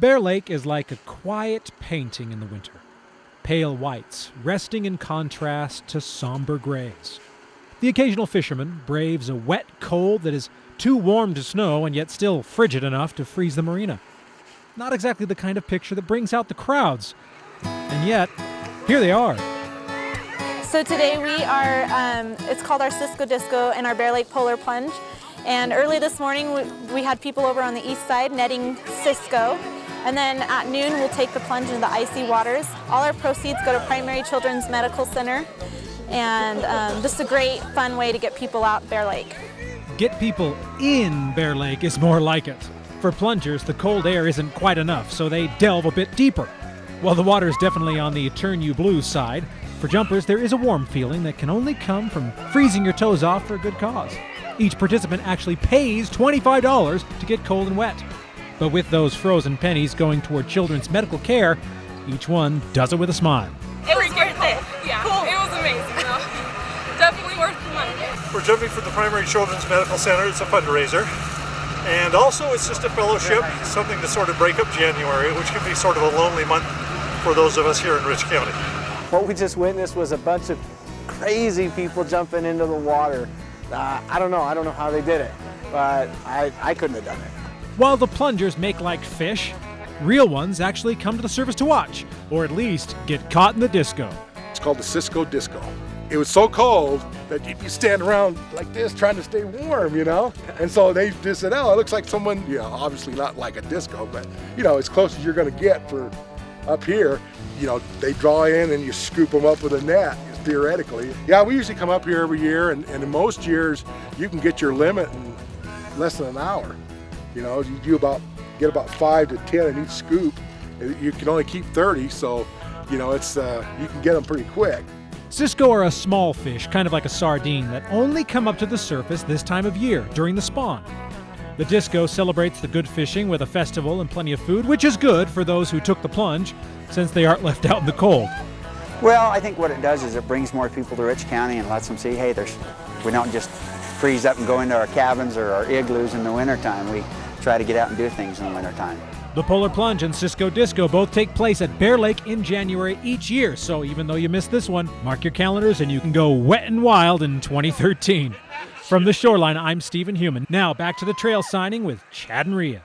Bear Lake is like a quiet painting in the winter. Pale whites resting in contrast to somber grays. The occasional fisherman braves a wet cold that is too warm to snow and yet still frigid enough to freeze the marina. Not exactly the kind of picture that brings out the crowds. And yet, here they are. So today we are, it's called our Cisco Disco and our Bear Lake Polar Plunge. And early this morning we had people over on the east side netting Cisco. And then at noon we'll take the plunge into the icy waters. All our proceeds go to Primary Children's Medical Center. And just a great fun way to get people out Bear Lake. Get people in Bear Lake is more like it. For plungers, the cold air isn't quite enough, so they delve a bit deeper. While the water is definitely on the turn you blue side, for jumpers there is a warm feeling that can only come from freezing your toes off for a good cause. Each participant actually pays $25 to get cold and wet. But with those frozen pennies going toward children's medical care, each one does it with a smile. It was worth it. Yeah, cool. It was amazing though. Definitely worth the money. We're jumping for the Primary Children's Medical Center. It's a fundraiser. And also it's just a fellowship, something to sort of break up January, which can be sort of a lonely month for those of us here in Rich County. What we just witnessed was a bunch of crazy people jumping into the water. I don't know how they did it, but I couldn't have done it. While the plungers make like fish, real ones actually come to the surface to watch, or at least get caught in the disco. It's called the Cisco Disco. It was so cold that you stand around like this trying to stay warm, you know? And so they just said, oh, it looks like someone, you know, obviously not like a disco, but, you know, as close as you're gonna get for up here. You know, they draw in and you scoop them up with a net, theoretically. Yeah, we usually come up here every year, and in most years, you can get your limit in less than an hour. You know, you get about 5 to 10 in each scoop. You can only keep 30, so, you know, it's you can get them pretty quick. Cisco are a small fish, kind of like a sardine, that only come up to the surface this time of year, during the spawn. The disco celebrates the good fishing with a festival and plenty of food, which is good for those who took the plunge, since they aren't left out in the cold. Well, I think what it does is it brings more people to Rich County and lets them see, hey, we don't just freeze up and go into our cabins or our igloos in the wintertime. We try to get out and do things in the wintertime. The Polar Plunge and Cisco Disco both take place at Bear Lake in January each year, so even though you missed this one, mark your calendars and you can go wet and wild in 2013. From the shoreline, I'm Stephen Human. Now back to the trail signing with Chad and Rhea.